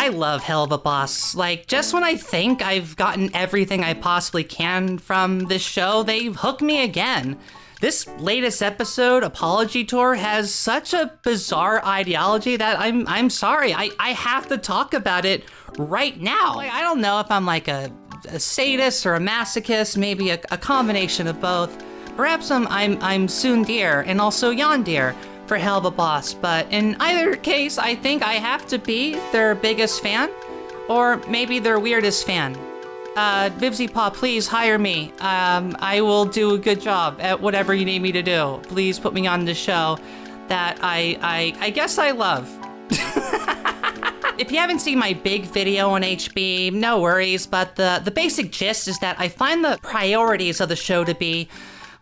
I love Helluva Boss. Like, just when I think I've gotten everything I possibly can from this show, they hook me again. This latest episode, Apology Tour, has such a bizarre ideology that I'm sorry. I have to talk about it right now. Like, I don't know if I'm like a sadist or a masochist, maybe a combination of both. Perhaps I'm Soondir and also Yondir for Helluva Boss, but in either case, I think I have to be their biggest fan, or maybe their weirdest fan. Vivzipaw, please hire me. I will do a good job at whatever you need me to do. Please put me on the show that I guess I love. If you haven't seen my big video on HB, no worries, but the basic gist is that I find the priorities of the show to be,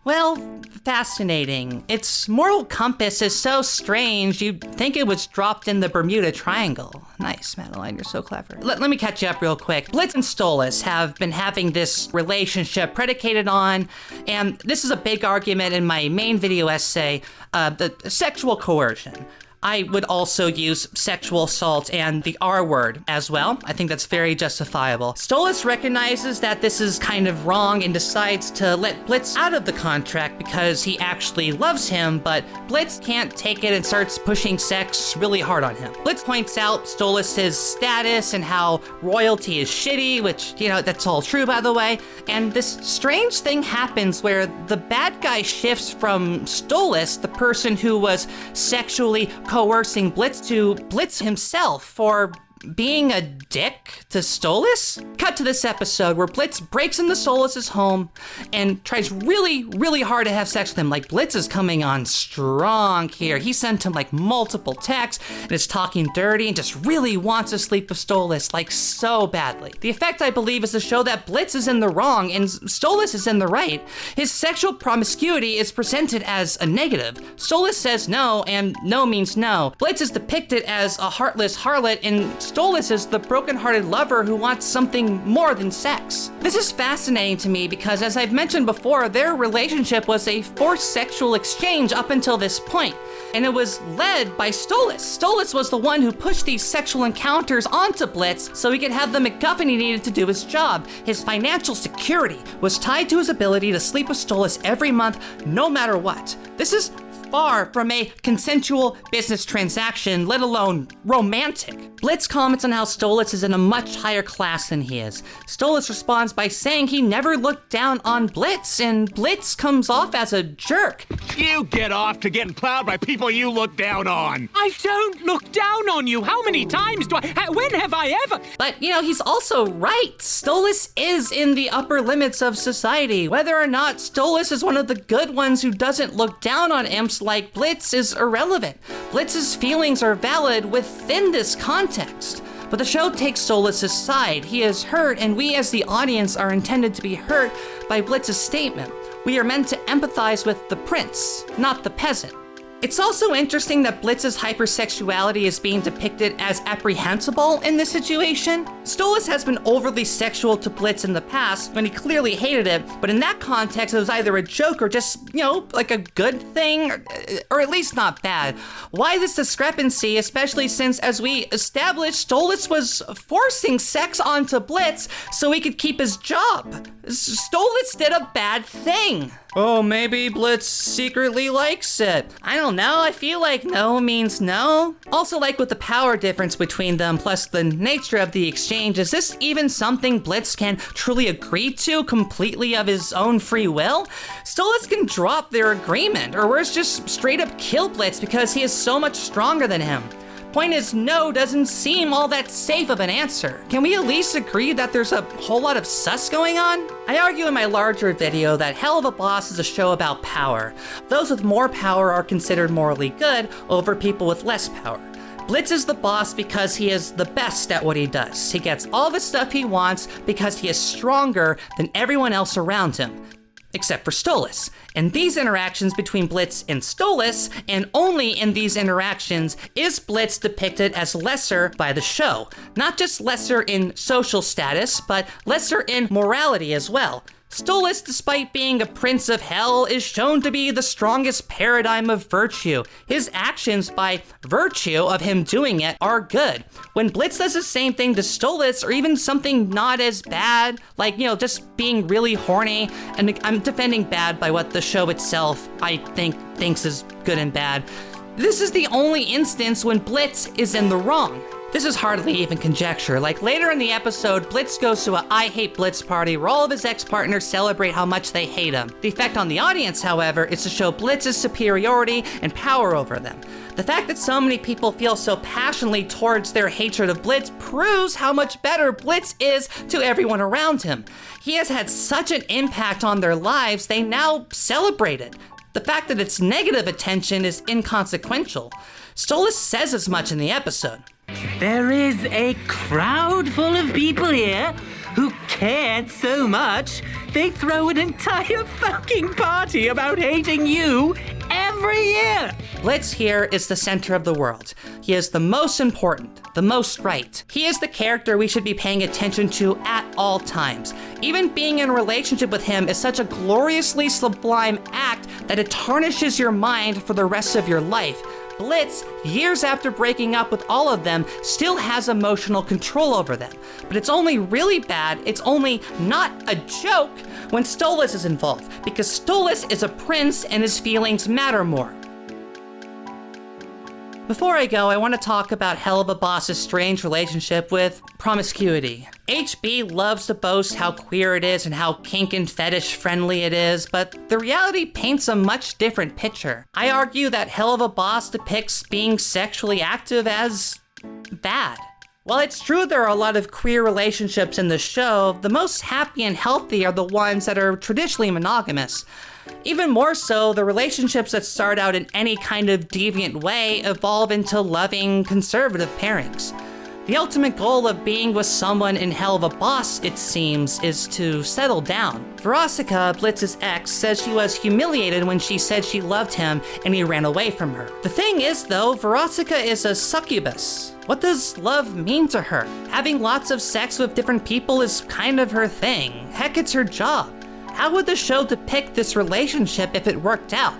well, fascinating. Its moral compass is so strange, you'd think it was dropped in the Bermuda Triangle. Nice, Madeline, you're so clever. Let me catch you up real quick. Blitz and Stolas have been having this relationship predicated on, and this is a big argument in my main video essay, the sexual coercion. I would also use sexual assault and the R word as well. I think that's very justifiable. Stolas recognizes that this is kind of wrong and decides to let Blitz out of the contract because he actually loves him, but Blitz can't take it and starts pushing sex really hard on him. Blitz points out Stolas' status and how royalty is shitty, which, you know, that's all true, by the way. And this strange thing happens where the bad guy shifts from Stolas, the person who was sexually coercing Blitz, to Blitz himself for being a dick to Stolas? Cut to this episode where Blitz breaks into Stolas' home and tries really, really hard to have sex with him. Like, Blitz is coming on strong here. He sent him like multiple texts and is talking dirty and just really wants to sleep with Stolas, like so badly. The effect, I believe, is to show that Blitz is in the wrong and Stolas is in the right. His sexual promiscuity is presented as a negative. Stolas says no, and no means no. Blitz is depicted as a heartless harlot, and Stolas is the broken-hearted lover who wants something more than sex. This is fascinating to me because, as I've mentioned before, their relationship was a forced sexual exchange up until this point, and it was led by Stolas. Stolas was the one who pushed these sexual encounters onto Blitz so he could have the MacGuffin he needed to do his job. His financial security was tied to his ability to sleep with Stolas every month, no matter what. This is far from a consensual business transaction, let alone romantic. Blitz comments on how Stolas is in a much higher class than he is. Stolas responds by saying he never looked down on Blitz, and Blitz comes off as a jerk. You get off to getting plowed by people you look down on. I don't look down on you. How many times do I? When have I ever? But, you know, he's also right. Stolas is in the upper limits of society. Whether or not Stolas is one of the good ones who doesn't look down on imps like Blitz is irrelevant. Blitz's feelings are valid within this context. But the show takes Stolas' side. He is hurt, and we as the audience are intended to be hurt by Blitz's statement. We are meant to empathize with the prince, not the peasant. It's also interesting that Blitz's hypersexuality is being depicted as apprehensible in this situation. Stolas has been overly sexual to Blitz in the past when he clearly hated it, but in that context it was either a joke or just, you know, like a good thing, or at least not bad. Why this discrepancy, especially since, as we established, Stolas was forcing sex onto Blitz so he could keep his job? Stolas did a bad thing. Oh, maybe Blitz secretly likes it. I don't know, I feel like no means no. Also, like with the power difference between them, plus the nature of the exchange, is this even something Blitz can truly agree to completely of his own free will? Stolas can drop their agreement, or worse, just straight up kill Blitz because he is so much stronger than him. Point is, no doesn't seem all that safe of an answer. Can we at least agree that there's a whole lot of sus going on? I argue in my larger video that Helluva Boss is a show about power. Those with more power are considered morally good over people with less power. Blitz is the boss because he is the best at what he does. He gets all the stuff he wants because he is stronger than everyone else around him. Except for Stolas. In these interactions between Blitz and Stolas, and only in these interactions, is Blitz depicted as lesser by the show. Not just lesser in social status, but lesser in morality as well. Stolas, despite being a prince of hell, is shown to be the strongest paradigm of virtue. His actions, by virtue of him doing it, are good. When Blitz does the same thing to Stolas, or even something not as bad, like, just being really horny, and I'm defending bad by what the show itself, I think, thinks is good and bad. This is the only instance when Blitz is in the wrong. This is hardly even conjecture. Like, later in the episode, Blitz goes to a I Hate Blitz party where all of his ex-partners celebrate how much they hate him. The effect on the audience, however, is to show Blitz's superiority and power over them. The fact that so many people feel so passionately towards their hatred of Blitz proves how much better Blitz is to everyone around him. He has had such an impact on their lives, they now celebrate it. The fact that it's negative attention is inconsequential. Stolas says as much in the episode. There is a crowd full of people here who cared so much, they throw an entire fucking party about hating you every year. Blitz here is the center of the world. He is the most important, the most right. He is the character we should be paying attention to at all times. Even being in a relationship with him is such a gloriously sublime act that it tarnishes your mind for the rest of your life. Blitz, years after breaking up with all of them, still has emotional control over them. But it's only really bad, it's only not a joke when Stolas is involved, because Stolas is a prince and his feelings matter more. Before I go, I want to talk about Helluva Boss's strange relationship with promiscuity. HB loves to boast how queer it is and how kink and fetish friendly it is, but the reality paints a much different picture. I argue that Helluva Boss depicts being sexually active as bad. While it's true there are a lot of queer relationships in the show, the most happy and healthy are the ones that are traditionally monogamous. Even more so, the relationships that start out in any kind of deviant way evolve into loving, conservative pairings. The ultimate goal of being with someone in Helluva Boss, it seems, is to settle down. Veronica, Blitz's ex, says she was humiliated when she said she loved him and he ran away from her. The thing is, though, Veronica is a succubus. What does love mean to her? Having lots of sex with different people is kind of her thing. Heck, it's her job. How would the show depict this relationship if it worked out?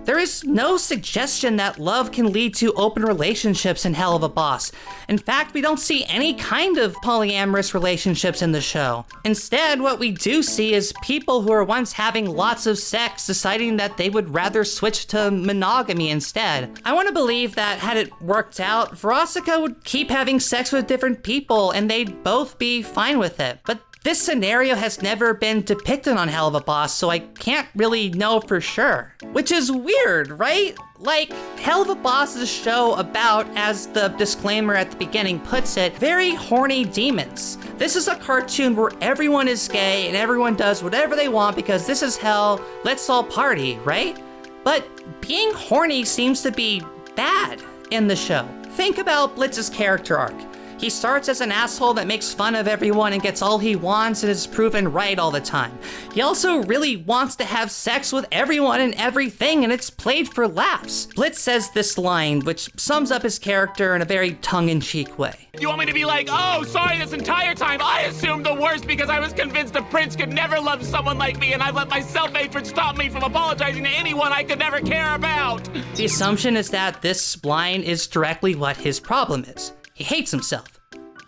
There is no suggestion that love can lead to open relationships in Helluva Boss. In fact, we don't see any kind of polyamorous relationships in the show. Instead, what we do see is people who are once having lots of sex deciding that they would rather switch to monogamy instead. I want to believe that had it worked out, Veronica would keep having sex with different people and they'd both be fine with it. But this scenario has never been depicted on Helluva Boss, so I can't really know for sure. Which is weird, right? Like, Helluva Boss is a show about, as the disclaimer at the beginning puts it, very horny demons. This is a cartoon where everyone is gay and everyone does whatever they want because this is hell, let's all party, right? But being horny seems to be bad in the show. Think about Blitz's character arc. He starts as an asshole that makes fun of everyone and gets all he wants and is proven right all the time. He also really wants to have sex with everyone and everything, and it's played for laughs. Blitz says this line, which sums up his character in a very tongue-in-cheek way. You want me to be like, oh, sorry, this entire time I assumed the worst because I was convinced a prince could never love someone like me, and I've let my self-hatred stop me from apologizing to anyone I could never care about. The assumption is that this line is directly what his problem is. He hates himself.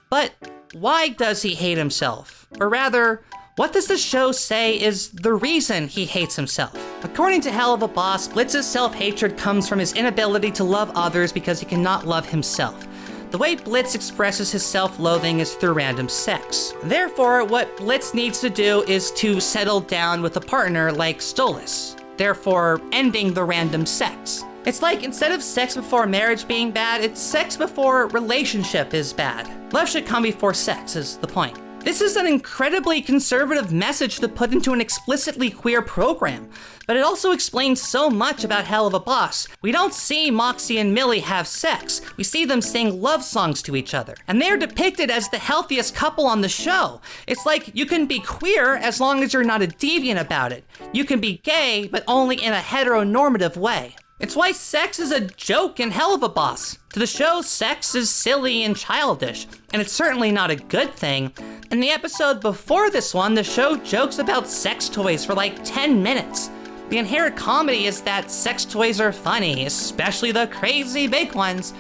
But why does he hate himself? Or rather, what does the show say is the reason he hates himself? According to Helluva Boss, Blitz's self-hatred comes from his inability to love others because he cannot love himself. The way Blitz expresses his self-loathing is through random sex. Therefore, what Blitz needs to do is to settle down with a partner like Stolas, therefore ending the random sex. It's like, instead of sex before marriage being bad, it's sex before relationship is bad. Love should come before sex is the point. This is an incredibly conservative message to put into an explicitly queer program, but it also explains so much about Helluva Boss. We don't see Moxie and Millie have sex. We see them sing love songs to each other, and they're depicted as the healthiest couple on the show. It's like, you can be queer as long as you're not a deviant about it. You can be gay, but only in a heteronormative way. It's why sex is a joke in Helluva Boss. To the show, sex is silly and childish, and it's certainly not a good thing. In the episode before this one, the show jokes about sex toys for like 10 minutes. The inherent comedy is that sex toys are funny, especially the crazy big ones.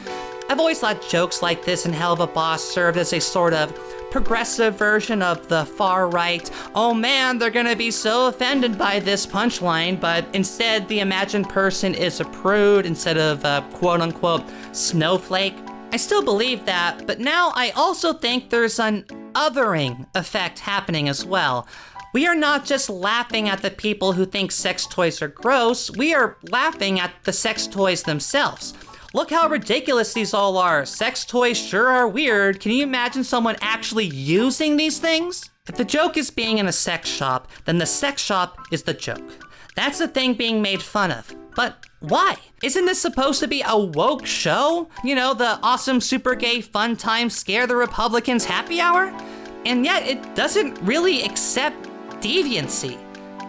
I've always thought jokes like this in Helluva Boss served as a sort of progressive version of the far right, oh man, they're gonna be so offended by this punchline, but instead the imagined person is a prude instead of a quote-unquote snowflake. I still believe that, but now I also think there's an othering effect happening as well. We are not just laughing at the people who think sex toys are gross, we are laughing at the sex toys themselves. Look how ridiculous these all are. Sex toys sure are weird. Can you imagine someone actually using these things? If the joke is being in a sex shop, then the sex shop is the joke. That's the thing being made fun of. But why? Isn't this supposed to be a woke show? You know, the awesome super gay fun time scare the Republicans happy hour? And yet it doesn't really accept deviancy.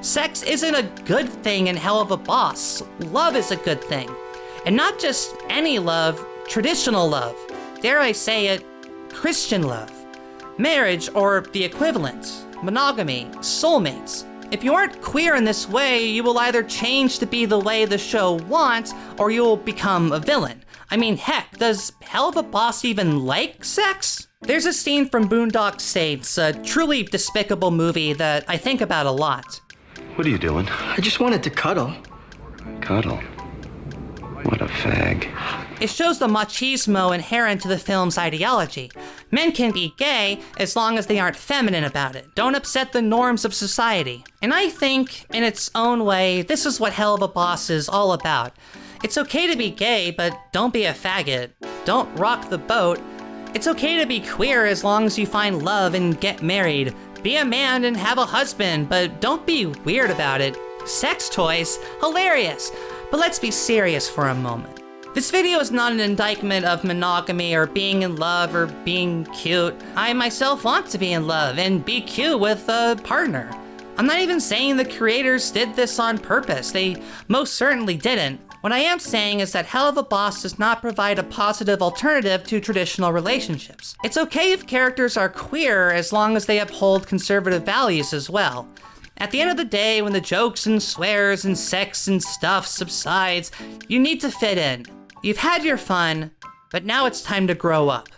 Sex isn't a good thing in Helluva Boss. Love is a good thing. And not just any love, traditional love. Dare I say it, Christian love. Marriage, or the equivalent. Monogamy, soulmates. If you aren't queer in this way, you will either change to be the way the show wants, or you'll become a villain. I mean, heck, does Helluva Boss even like sex? There's a scene from Boondock Saints, a truly despicable movie that I think about a lot. What are you doing? I just wanted to cuddle. Cuddle. What a fag. It shows the machismo inherent to the film's ideology. Men can be gay as long as they aren't feminine about it. Don't upset the norms of society. And I think, in its own way, this is what Helluva Boss is all about. It's okay to be gay, but don't be a faggot. Don't rock the boat. It's okay to be queer as long as you find love and get married. Be a man and have a husband, but don't be weird about it. Sex toys? Hilarious. But let's be serious for a moment. This video is not an indictment of monogamy or being in love or being cute. I myself want to be in love and be cute with a partner. I'm not even saying the creators did this on purpose. They most certainly didn't. What I am saying is that Helluva Boss does not provide a positive alternative to traditional relationships. It's okay if characters are queer as long as they uphold conservative values as well. At the end of the day, when the jokes and swears and sex and stuff subsides, you need to fit in. You've had your fun, but now it's time to grow up.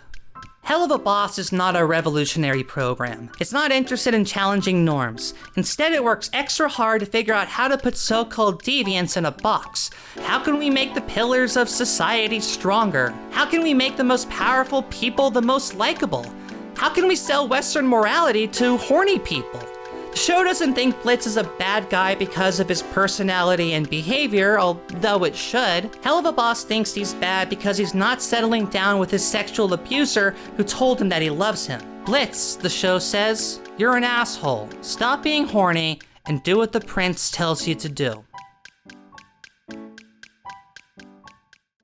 Helluva Boss is not a revolutionary program. It's not interested in challenging norms. Instead, it works extra hard to figure out how to put so-called deviants in a box. How can we make the pillars of society stronger? How can we make the most powerful people the most likable? How can we sell Western morality to horny people? The show doesn't think Blitz is a bad guy because of his personality and behavior, although it should. Helluva Boss thinks he's bad because he's not settling down with his sexual abuser who told him that he loves him. Blitz, the show says, you're an asshole. Stop being horny and do what the prince tells you to do.